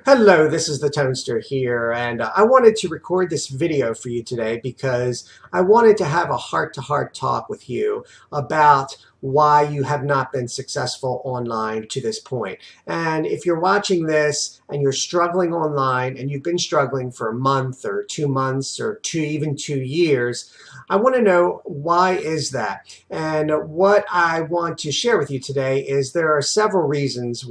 Hello, this is the Tonester here, and I wanted to record this video for you today because I wanted to have a heart-to-heart talk with you about why you have not been successful online to this point. And if you're watching this and you're struggling online and you've been struggling for a month or 2 months or even 2 years, I want to know why is that? And what I want to share with you today is there are several reasons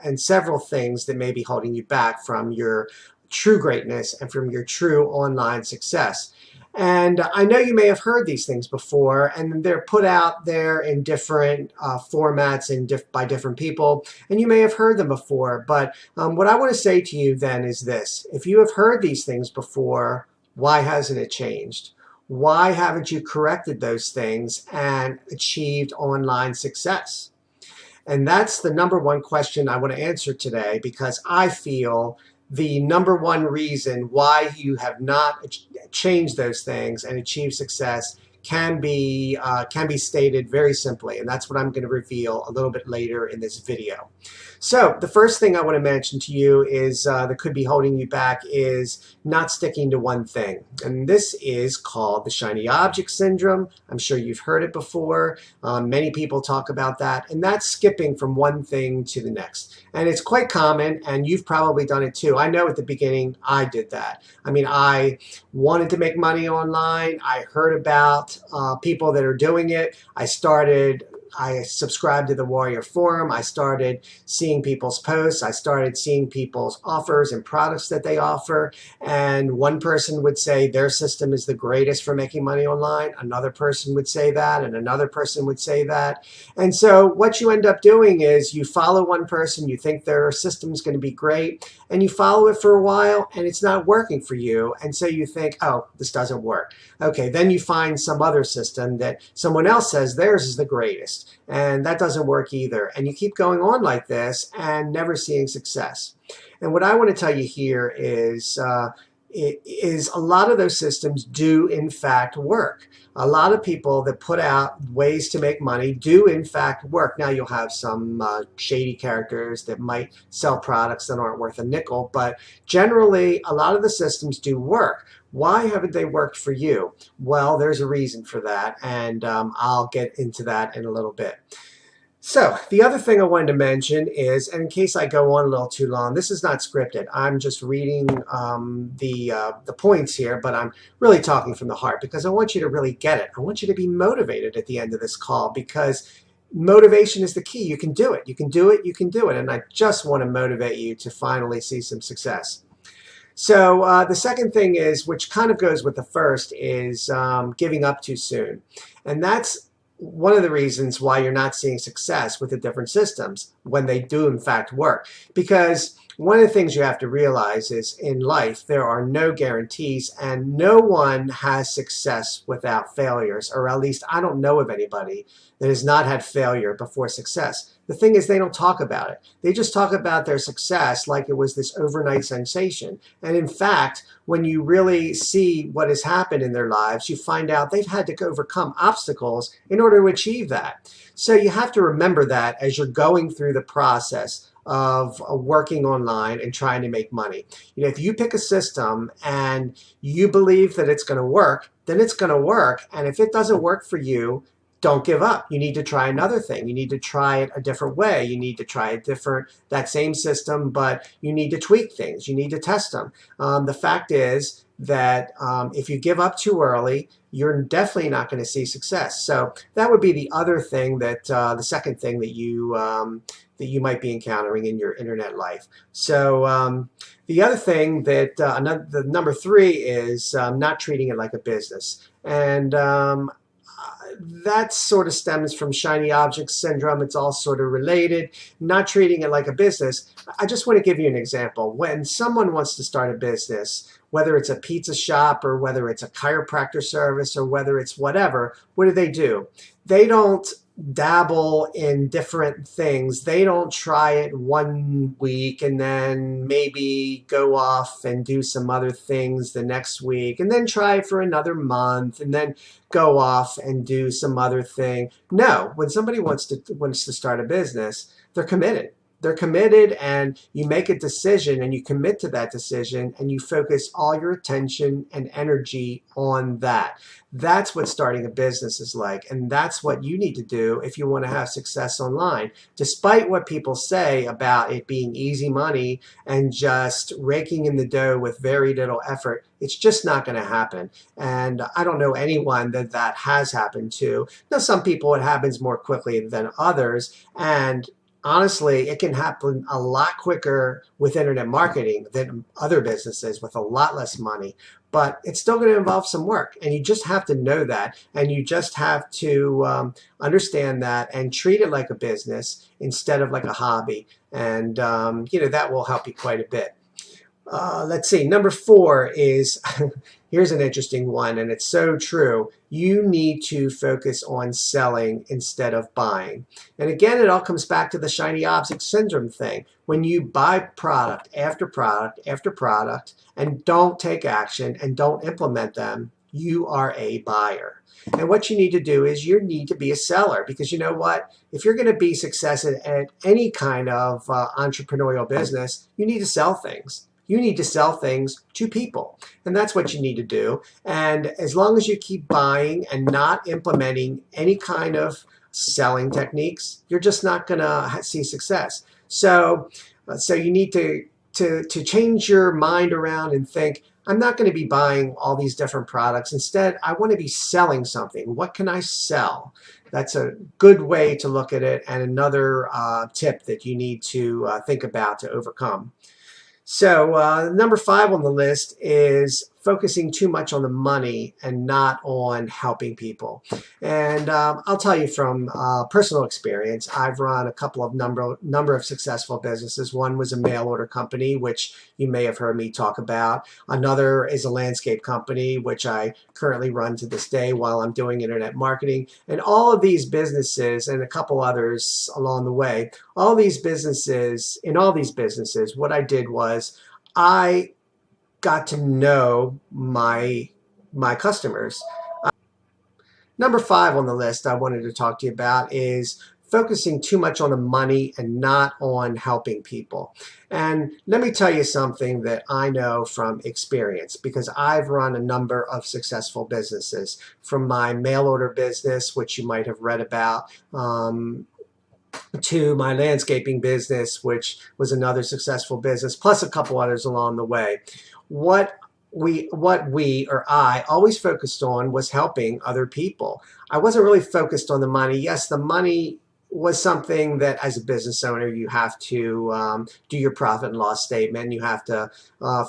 and several things that may be holding you back from your true greatness and from your true online success. And I know you may have heard these things before, and they're put out there in different formats and by different people, and you may have heard them before. But what I want to say to you then is this. If you have heard these things before, why hasn't it changed? Why haven't you corrected those things and achieved online success? And that's the number one question I want to answer today, because I feel the number one reason why you have not changed those things and achieved success can be stated very simply, and that's what I'm going to reveal a little bit later in this video. So the first thing I want to mention to you is that could be holding you back is not sticking to one thing, and this is called the shiny object syndrome. I'm sure you've heard it before. Many people talk about that, and that's skipping from one thing to the next. And it's quite common, and you've probably done it too. I know at the beginning I did that. I mean, I wanted to make money online. I heard about people that are doing it. I subscribed to the Warrior Forum. I started seeing people's posts. I started seeing people's offers and products that they offer. And one person would say their system is the greatest for making money online. Another person would say that, and another person would say that. And so what you end up doing is you follow one person, you think their system is going to be great, and you follow it for a while, and it's not working for you. And so you think, oh, this doesn't work. Okay, then you find some other system that someone else says theirs is the greatest, and that doesn't work either. And you keep going on like this and never seeing success. And what I want to tell you here is a lot of those systems do in fact work. A lot of people that put out ways to make money do in fact work. Now you'll have some shady characters that might sell products that aren't worth a nickel, but generally a lot of the systems do work. Why haven't they worked for you? Well, there's a reason for that, and I'll get into that in a little bit. So the other thing I wanted to mention is, and in case I go on a little too long, this is not scripted. I'm just reading the points here, but I'm really talking from the heart because I want you to really get it. I want you to be motivated at the end of this call, because motivation is the key. You can do it. You can do it. You can do it. And I just want to motivate you to finally see some success. So the second thing is, which kind of goes with the first, is giving up too soon. And that's one of the reasons why you're not seeing success with the different systems when they do in fact work. Because one of the things you have to realize is in life there are no guarantees, and no one has success without failures, or at least I don't know of anybody that has not had failure before success. The thing is, they don't talk about it. They just talk about their success like it was this overnight sensation. And in fact, when you really see what has happened in their lives, you find out they've had to overcome obstacles in order to achieve that. So you have to remember that as you're going through the process of working online and trying to make money. You know, if you pick a system and you believe that it's going to work, then it's going to work. And if it doesn't work for you, don't give up. You need to try another thing. You need to try it a different way. You need to try that same system, but you need to tweak things. You need to test them. The fact is that if you give up too early, you're definitely not going to see success. So that would be the other thing that the second thing that you might be encountering in your internet life. So the other thing that the number three is not treating it like a business. And that sort of stems from shiny object syndrome. It's all sort of related. Not treating it like a business. I just want to give you an example. When someone wants to start a business, whether it's a pizza shop or whether it's a chiropractor service or whether it's whatever, what do? They don't dabble in different things. They don't try it 1 week and then maybe go off and do some other things the next week and then try it for another month and then go off and do some other thing. No, when somebody wants to start a business, they're committed. they're committed, and you make a decision and you commit to that decision and you focus all your attention and energy on that. That's what starting a business is like, and that's what you need to do if you want to have success online. Despite what people say about it being easy money and just raking in the dough with very little effort, it's just not going to happen. And I don't know anyone that that has happened to. Now, some people it happens more quickly than others, and honestly, it can happen a lot quicker with internet marketing than other businesses with a lot less money. But it's still going to involve some work, and you just have to know that, and you just have to understand that and treat it like a business instead of like a hobby. And that will help you quite a bit. Let's see. Number 4 is, here's an interesting one, and it's so true. You need to focus on selling instead of buying. And again, it all comes back to the shiny object syndrome thing. When you buy product after product after product and don't take action and don't implement them, you are a buyer. And what you need to do is you need to be a seller, because you know what? If you're going to be successful at any kind of entrepreneurial business, you need to sell things. You need to sell things to people, and that's what you need to do. And as long as you keep buying and not implementing any kind of selling techniques, you're just not going to see success. So you need to change your mind around and think, I'm not going to be buying all these different products. Instead, I want to be selling something. What can I sell? That's a good way to look at it, and another tip that you need to think about to overcome. So number 5 on the list is focusing too much on the money and not on helping people. And I'll tell you from personal experience, I've run a couple of number of successful businesses. One was a mail order company, which you may have heard me talk about. Another is a landscape company, which I currently run to this day while I'm doing internet marketing. And all of these businesses, and a couple others along the way, in all these businesses, what I did was I got to know my customers. Number 5 on the list I wanted to talk to you about is focusing too much on the money and not on helping people. And let me tell you something that I know from experience, because I've run a number of successful businesses, from my mail order business, which you might have read about, to my landscaping business, which was another successful business, plus a couple others along the way. What I always focused on was helping other people. I wasn't really focused on the money. Yes, the money was something that as a business owner you have to do your profit and loss statement. You have to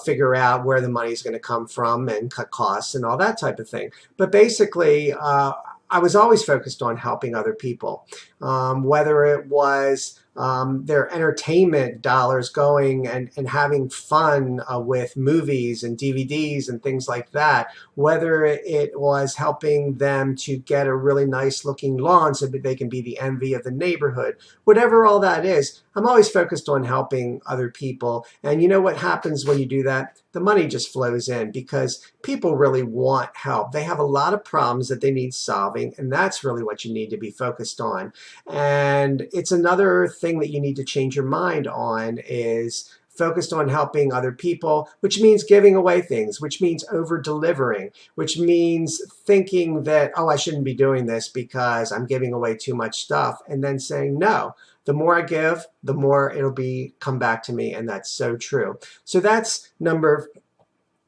figure out where the money is going to come from and cut costs and all that type of thing. But basically, I was always focused on helping other people, whether it was their entertainment dollars going and having fun with movies and DVDs and things like that, whether it was helping them to get a really nice looking lawn so that they can be the envy of the neighborhood, whatever all that is. I'm always focused on helping other people. And you know what happens when you do that? The money just flows in, because people really want help. They have a lot of problems that they need solving, and that's really what you need to be focused on. And it's another thing that you need to change your mind on, is focused on helping other people, which means giving away things, which means over-delivering, which means thinking that, oh, I shouldn't be doing this because I'm giving away too much stuff, and then saying, no, the more I give, the more it'll come back to me, and that's so true. So that's number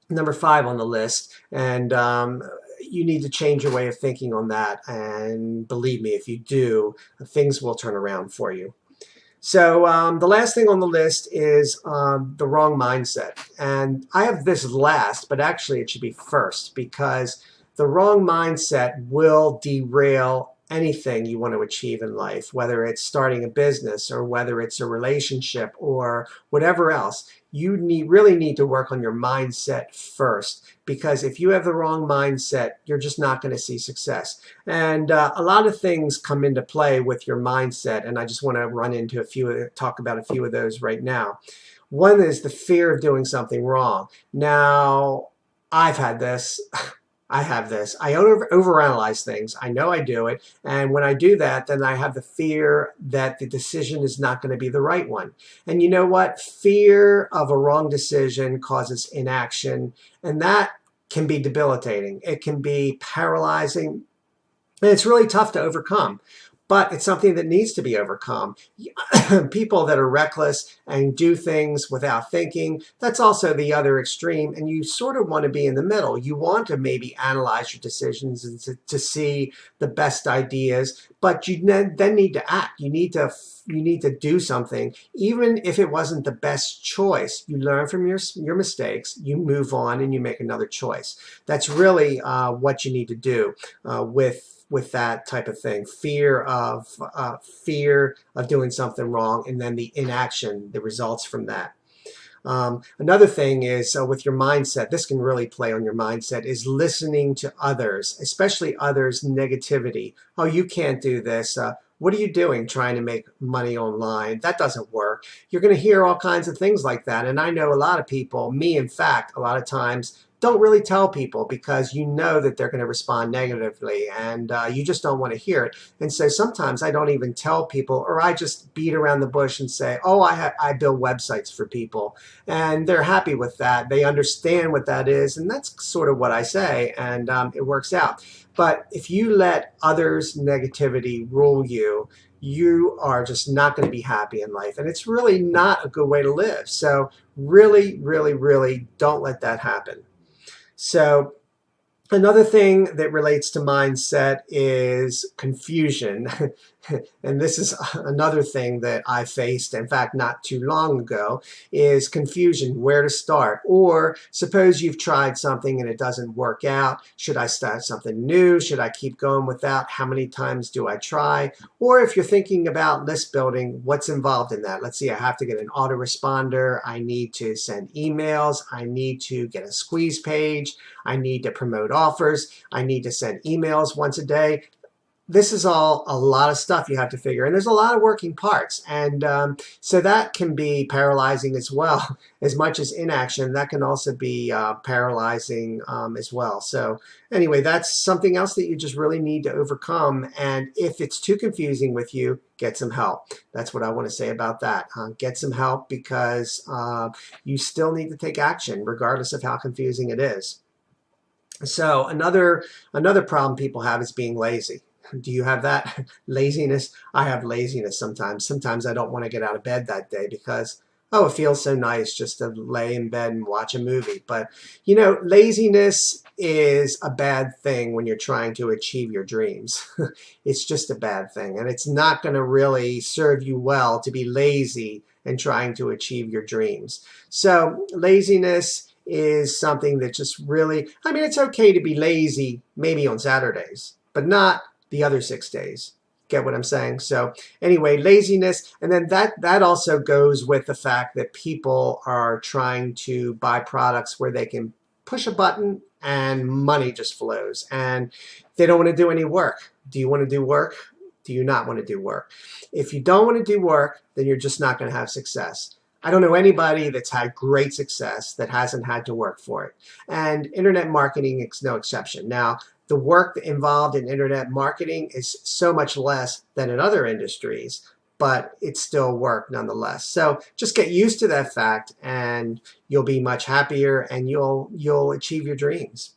5 on the list, and you need to change your way of thinking on that, and believe me, if you do, things will turn around for you. So the last thing on the list is the wrong mindset. And I have this last, but actually it should be first, because the wrong mindset will derail anything you want to achieve in life, whether it's starting a business or whether it's a relationship or whatever else. You really need to work on your mindset first, because if you have the wrong mindset, you're just not going to see success. And a lot of things come into play with your mindset, and I just want to talk about a few of those right now. One is the fear of doing something wrong. Now, I've had this. I have this. I overanalyze things. I know I do it. And when I do that, then I have the fear that the decision is not going to be the right one. And you know what? Fear of a wrong decision causes inaction. And that can be debilitating. It can be paralyzing. And it's really tough to overcome. But it's something that needs to be overcome. People that are reckless and do things without thinking, that's also the other extreme. And you sort of want to be in the middle. You want to maybe analyze your decisions and to see the best ideas, but you then need to act. You need to do something. Even if it wasn't the best choice, you learn from your mistakes, you move on, and you make another choice. That's really what you need to do with that type of thing. Fear of doing something wrong, and then the inaction that results from that. Another thing is with your mindset, this can really play on your mindset, is listening to others, especially others' negativity. Oh, you can't do this. What are you doing trying to make money online? That doesn't work. You're going to hear all kinds of things like that. And I know a lot of people, me in fact, a lot of times don't really tell people because you know that they're going to respond negatively, and you just don't want to hear it. And so sometimes I don't even tell people, or I just beat around the bush and say, oh, I build websites for people, and they're happy with that. They understand what that is, and that's sort of what I say, and it works out. But if you let others' negativity rule you, you are just not going to be happy in life, and it's really not a good way to live. So really, really, really don't let that happen. So another thing that relates to mindset is confusion. And this is another thing that I faced, in fact, not too long ago, is confusion, where to start. Or suppose you've tried something and it doesn't work out. Should I start something new? Should I keep going with that? How many times do I try? Or if you're thinking about list building, what's involved in that? Let's see, I have to get an autoresponder. I need to send emails. I need to get a squeeze page. I need to promote offers. I need to send emails once a day. This is all a lot of stuff you have to figure, and there's a lot of working parts, and so that can be paralyzing as well. As much as inaction, that can also be paralyzing as well. So anyway, that's something else that you just really need to overcome, and if it's too confusing with you, get some help. That's what I want to say about that. Get some help, because you still need to take action regardless of how confusing it is. So another problem people have is being lazy. Do you have that? Laziness? I have laziness sometimes. Sometimes I don't want to get out of bed that day because, oh, it feels so nice just to lay in bed and watch a movie. But, you know, laziness is a bad thing when you're trying to achieve your dreams. It's just a bad thing. And it's not going to really serve you well to be lazy and trying to achieve your dreams. So laziness is something that just really, I mean, it's okay to be lazy maybe on Saturdays, but not the other 6 days. Get what I'm saying? So anyway, laziness, and then that also goes with the fact that people are trying to buy products where they can push a button and money just flows, and they don't want to do any work. Do you want to do work? Do you not want to do work? If you don't want to do work, then you're just not going to have success. I don't know anybody that's had great success that hasn't had to work for it. And internet marketing is no exception. Now, the work involved in internet marketing is so much less than in other industries, but it's still work nonetheless. So just get used to that fact, and you'll be much happier, and you'll achieve your dreams.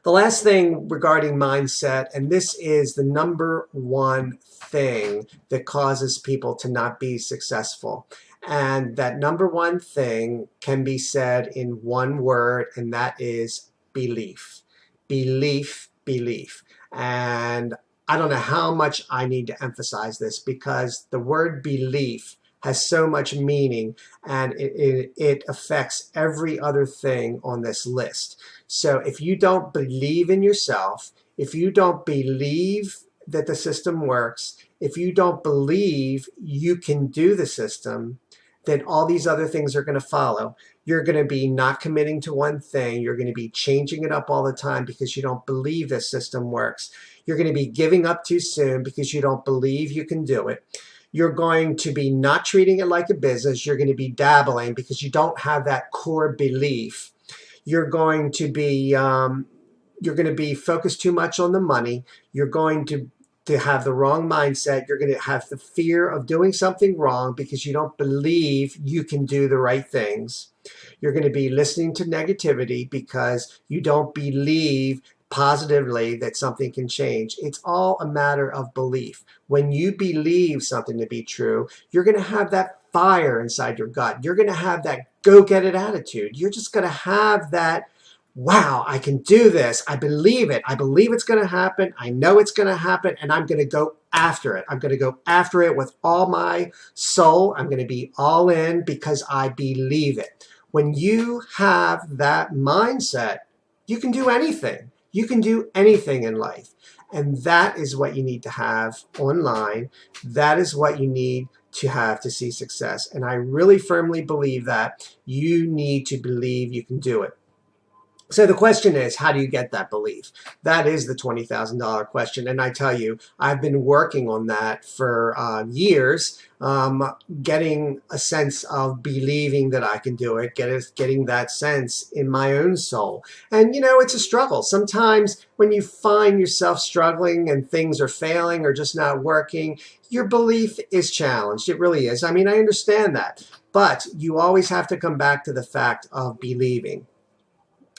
The last thing regarding mindset, and this is the number one thing that causes people to not be successful. And that number one thing can be said in one word, and that is belief. Belief, belief. And I don't know how much I need to emphasize this, because the word belief has so much meaning, and it affects every other thing on this list. So if you don't believe in yourself, if you don't believe that the system works, if you don't believe you can do the system, then all these other things are going to follow. You're going to be not committing to one thing. You're going to be changing it up all the time because you don't believe the system works. You're going to be giving up too soon because you don't believe you can do it. You're going to be not treating it like a business. You're going to be dabbling because you don't have that core belief. You're going to be you're going to be focused too much on the money. You're going to have the wrong mindset. You're going to have the fear of doing something wrong because you don't believe you can do the right things. You're going to be listening to negativity because you don't believe positively that something can change. It's all a matter of belief. When you believe something to be true, you're going to have that fire inside your gut. You're going to have that go get it attitude. You're just going to have that, wow, I can do this. I believe it. I believe it's going to happen. I know it's going to happen, and I'm going to go after it. I'm going to go after it with all my soul. I'm going to be all in because I believe it. When you have that mindset, you can do anything. You can do anything in life. And that is what you need to have online. That is what you need to have to see success. And I really firmly believe that you need to believe you can do it. So the question is, how do you get that belief? That is the $20,000 question. And I tell you, I've been working on that for years, getting a sense of believing that I can do it, getting that sense in my own soul. And, you know, it's a struggle. Sometimes when you find yourself struggling and things are failing or just not working, your belief is challenged. It really is. I mean, I understand that. But you always have to come back to the fact of believing.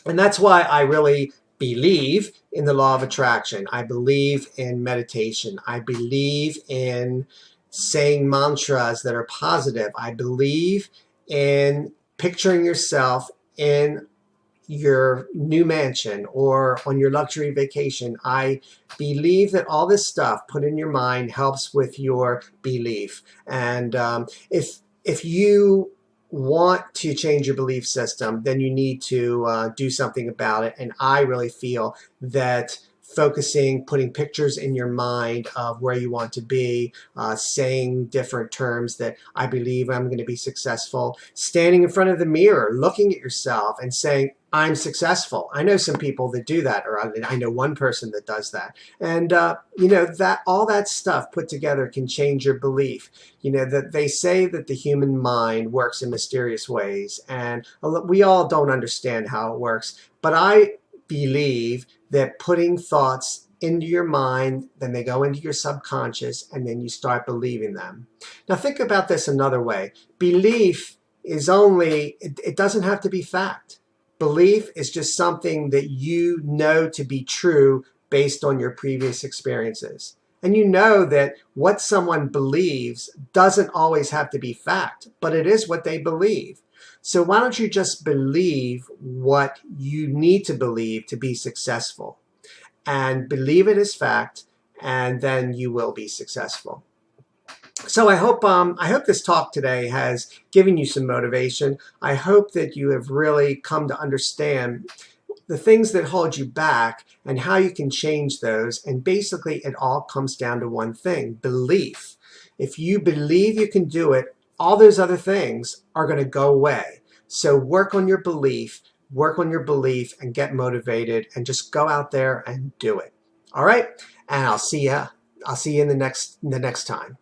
And that's why I really believe in the law of attraction. I believe in meditation. I believe in saying mantras that are positive. I believe in picturing yourself in your new mansion or on your luxury vacation. I believe that all this stuff put in your mind helps with your belief. And if you want to change your belief system, then you need to do something about it. And I really feel that focusing, putting pictures in your mind of where you want to be, saying different terms that I believe I'm going to be successful, standing in front of the mirror, looking at yourself and saying, I'm successful. I know some people that do that, or I know one person that does that. And, you know, that all that stuff put together can change your belief. You know, that they say that the human mind works in mysterious ways, and we all don't understand how it works. But I believe that putting thoughts into your mind, then they go into your subconscious, and then you start believing them. Now think about this another way. Belief is only, it doesn't have to be fact. Belief is just something that you know to be true based on your previous experiences. And you know that what someone believes doesn't always have to be fact, but it is what they believe. So why don't you just believe what you need to believe to be successful, and believe it as fact, and then you will be successful. So I hope this talk today has given you some motivation. I hope that you have really come to understand the things that hold you back and how you can change those. And basically it all comes down to one thing: belief. If you believe you can do it, all those other things are going to go away. So work on your belief, and get motivated, and just go out there and do it. All right? And I'll see you in the next time.